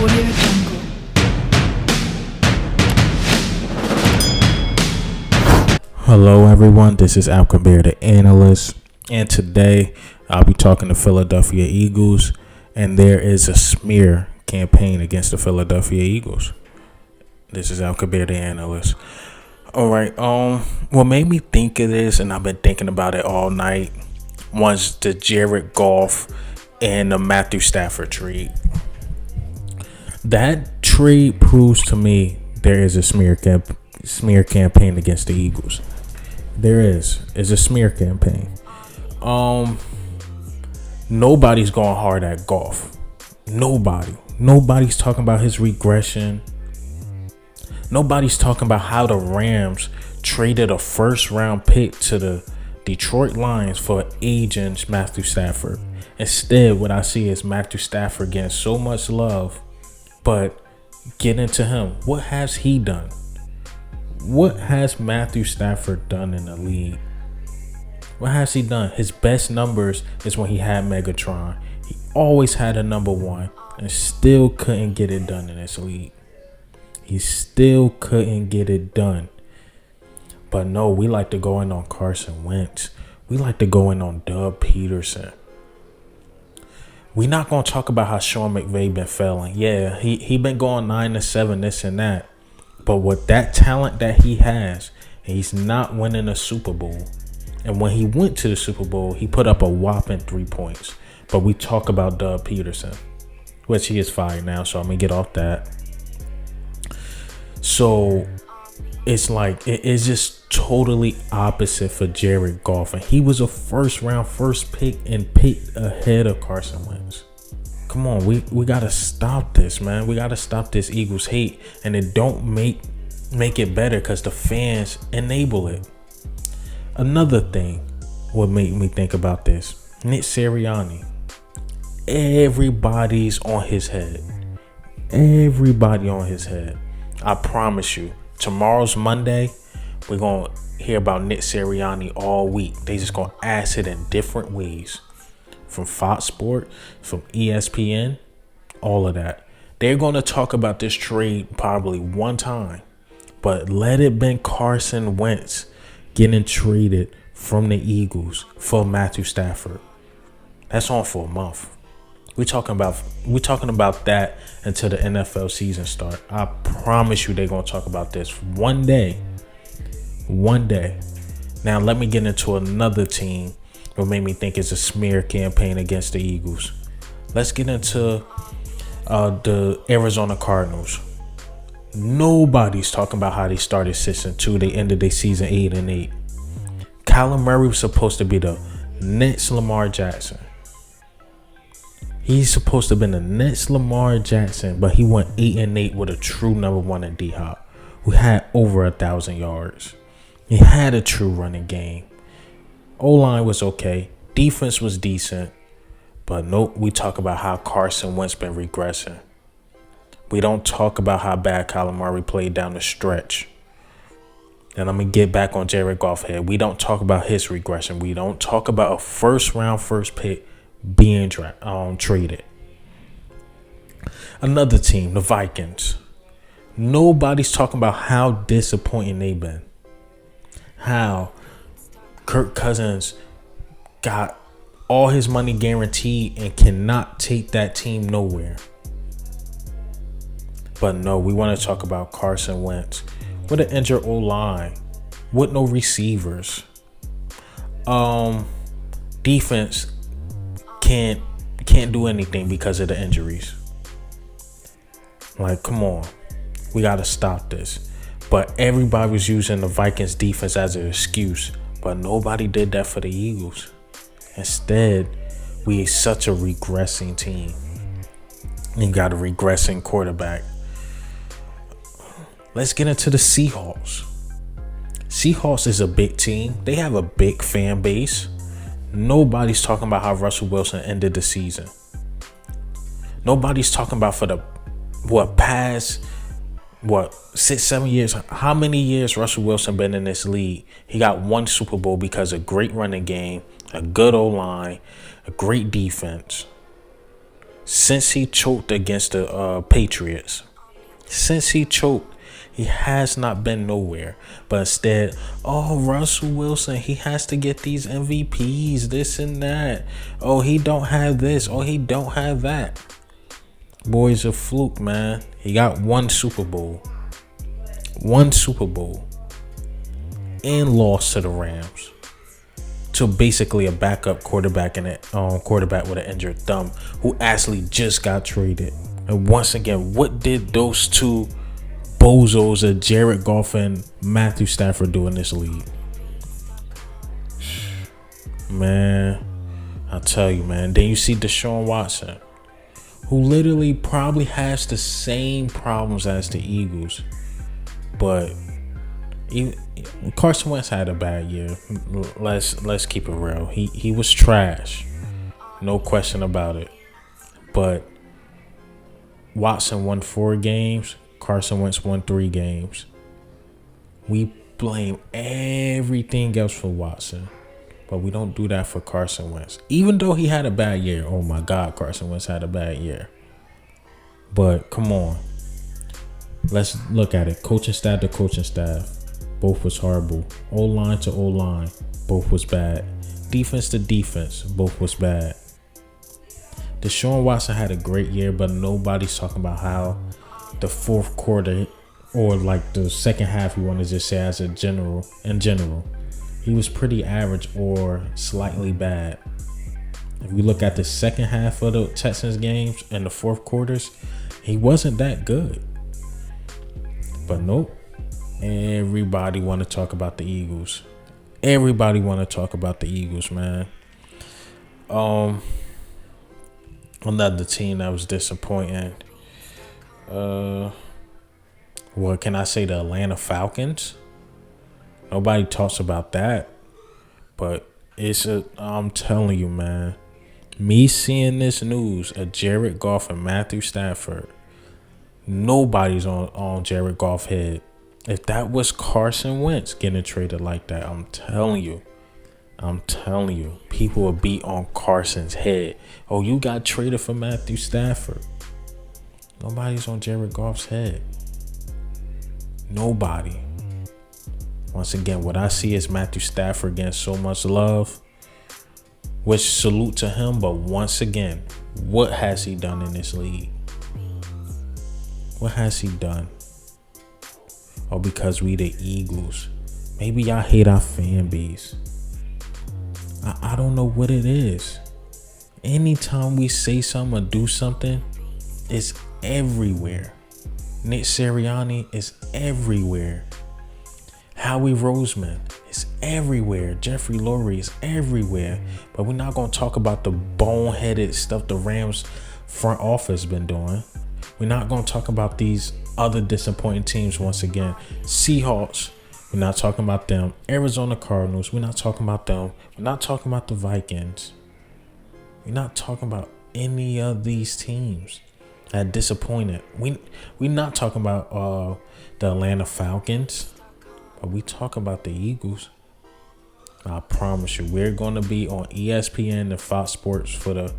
Audio Jungle. Hello everyone, this is Al Kabir, the analyst, and today I'll be talking to Philadelphia Eagles, and there is a smear campaign against the Philadelphia Eagles. This is Al Kabir, the analyst. Alright, what made me think of this, and I've been thinking about it all night, was the Jared Goff and the Matthew Stafford trade. That trade proves to me there is a smear campaign against the Eagles. There is. It's a smear campaign. Nobody's going hard at Goff. Nobody's talking about his regression. Nobody's talking about how the Rams traded a first round pick to the Detroit Lions for aging Matthew Stafford. Instead, what I see is Matthew Stafford getting so much love, but get into him. What has he done? What has Matthew Stafford done in the league? What has he done? His best numbers is when he had Megatron. He always had a number one and still couldn't get it done in this league. He still couldn't get it done. But no, we like to go in on Carson Wentz. We like to go in on Doug Peterson. We're not going to talk about how Sean McVay been failing. Yeah, he been going 9-7, this and that. But with that talent that he has, he's not winning a Super Bowl. And when he went to the Super Bowl, he put up a whopping 3 points. But we talk about Doug Peterson, which he is fired now, so I'm going to get off that. So it's like, it is just totally opposite for Jared Goff. And he was a first pick and picked ahead of Carson Wentz. Come on, we got to stop this, man. We got to stop this Eagles hate. And it don't make it better because the fans enable it. Another thing what made me think about this, Nick Sirianni. Everybody's on his head. Everybody on his head. I promise you, tomorrow's Monday, we're going to hear about Nick Sirianni all week. They just going to ask it in different ways. From Fox Sports, from ESPN, all of that. They're going to talk about this trade probably one time. But let it be Carson Wentz getting traded from the Eagles for Matthew Stafford. That's on for a month. We're talking about that until the NFL season start. I promise you they're going to talk about this one day. One day. Now let me get into another team what made me think it's a smear campaign against the Eagles. Let's get into the Arizona Cardinals. Nobody's talking about how they started 6-2. They ended their season 8-8. Kyler Murray was supposed to be the next Lamar Jackson. He's supposed to have been the next Lamar Jackson, but he went 8-8 with a true number one in D-Hop, who had over 1,000 yards. He had a true running game. O-line was okay. Defense was decent. But nope, we talk about how Carson Wentz been regressing. We don't talk about how bad Kyler Murray played down the stretch. And I'm going to get back on Jared Goff here. We don't talk about his regression. We don't talk about a first pick being traded. Another team, the Vikings. Nobody's talking about how disappointing they've been. How Kirk Cousins got all his money guaranteed and cannot take that team nowhere. But no, we want to talk about Carson Wentz with an injured O-line, with no receivers. Defense can't do anything because of the injuries. Like, come on. We got to stop this. But everybody was using the Vikings defense as an excuse. But nobody did that for the Eagles. Instead, we such a regressing team. You got a regressing quarterback. Let's get into the Seahawks. Seahawks is a big team. They have a big fan base. Nobody's talking about how Russell Wilson ended the season. Nobody's talking about for the past 6-7 years. How many years Russell Wilson been in this league? He got one Super Bowl because of great running game, a good O-line, a great defense. Since he choked against the Patriots, since he choked, he has not been nowhere. But instead, oh, Russell Wilson, he has to get these MVPs, this and that. Oh, he don't have this. Oh, he don't have that. Boy's a fluke, man. He got one Super Bowl. One Super Bowl. And lost to the Rams. To basically a backup quarterback and a quarterback with an injured thumb who actually just got traded. And once again, what did those two bozos of Jared Goff and Matthew Stafford do in this league? Man, I'll tell you, man. Then you see Deshaun Watson, who literally probably has the same problems as the Eagles. But Carson Wentz had a bad year. Let's keep it real. He was trash. No question about it. But Watson won 4 games. Carson Wentz won 3 games. We blame everything else for Watson, but we don't do that for Carson Wentz. Even though he had a bad year. Oh my God, Carson Wentz had a bad year. But come on. Let's look at it. Coaching staff to coaching staff. Both was horrible. O-line to O-line. Both was bad. Defense to defense. Both was bad. Deshaun Watson had a great year, but nobody's talking about how the fourth quarter or like the second half, you want to just say in general, he was pretty average or slightly bad. If we look at the second half of the Texans games and the fourth quarters, he wasn't that good. But nope. Everybody want to talk about the Eagles. Everybody want to talk about the Eagles, man. Another team that was disappointing. What can I say? The Atlanta Falcons. Nobody talks about that, but I'm telling you, man. Me seeing this news of Jared Goff and Matthew Stafford, nobody's on Jared Goff's head. If that was Carson Wentz getting traded like that, I'm telling you, people would be on Carson's head. Oh, you got traded for Matthew Stafford. Nobody's on Jared Goff's head. Nobody. Once again, what I see is Matthew Stafford getting so much love, which salute to him. But once again, what has he done in this league? What has he done? Oh, because we the Eagles. Maybe y'all hate our fan base. I don't know what it is. Anytime we say something or do something, it's everywhere. Nick Sirianni is everywhere. Howie Roseman is everywhere. Jeffrey Lurie is everywhere. But we're not going to talk about the boneheaded stuff the Rams front office been doing. We're not going to talk about these other disappointing teams once again. Seahawks, we're not talking about them. Arizona Cardinals, we're not talking about them. We're not talking about the Vikings. We're not talking about any of these teams that disappointed. We're not talking about the Atlanta Falcons, but we talk about the Eagles. I promise you, we're going to be on ESPN and Fox Sports for the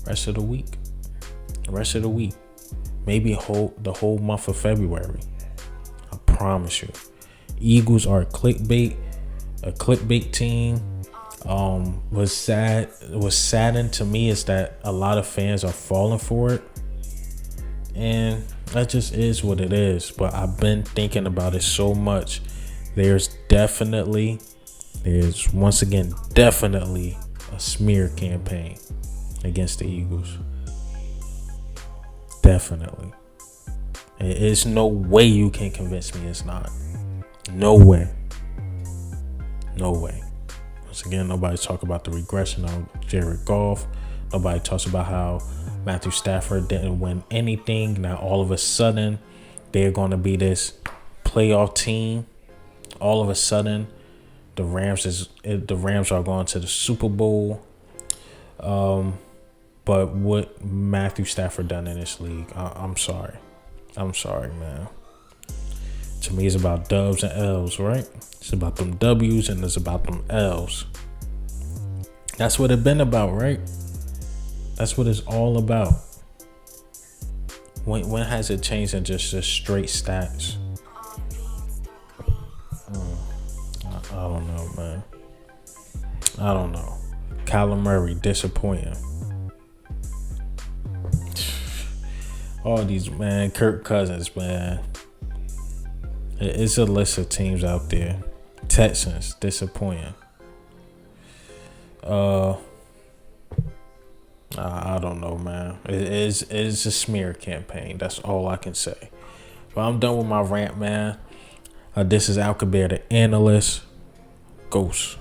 rest of the week. Maybe the whole month of February. I promise you. Eagles are a clickbait team. Was saddened to me is that a lot of fans are falling for it. And that just is what it is. But I've been thinking about it so much. There's once again definitely a smear campaign against the Eagles. Definitely. There's no way you can convince me it's not. No way. Once again, nobody talk about the regression of Jared Goff. Nobody talks about how Matthew Stafford didn't win anything. Now all of a sudden they're going to be this playoff team. All of a sudden the Rams are going to the Super Bowl. But what Matthew Stafford done in this league, I'm sorry, man. To me, it's about dubs and L's, right? It's about them W's and it's about them L's. That's what it's been about, right? That's what it's all about. When has it changed in just straight stats? I don't know, man. I don't know. Kyler Murray, disappointing. All these, man. Kirk Cousins, man. It's a list of teams out there. Texans, disappointing. I don't know, man. It's a smear campaign. That's all I can say. But I'm done with my rant, man. This is Alcabir, the analyst. Ghost.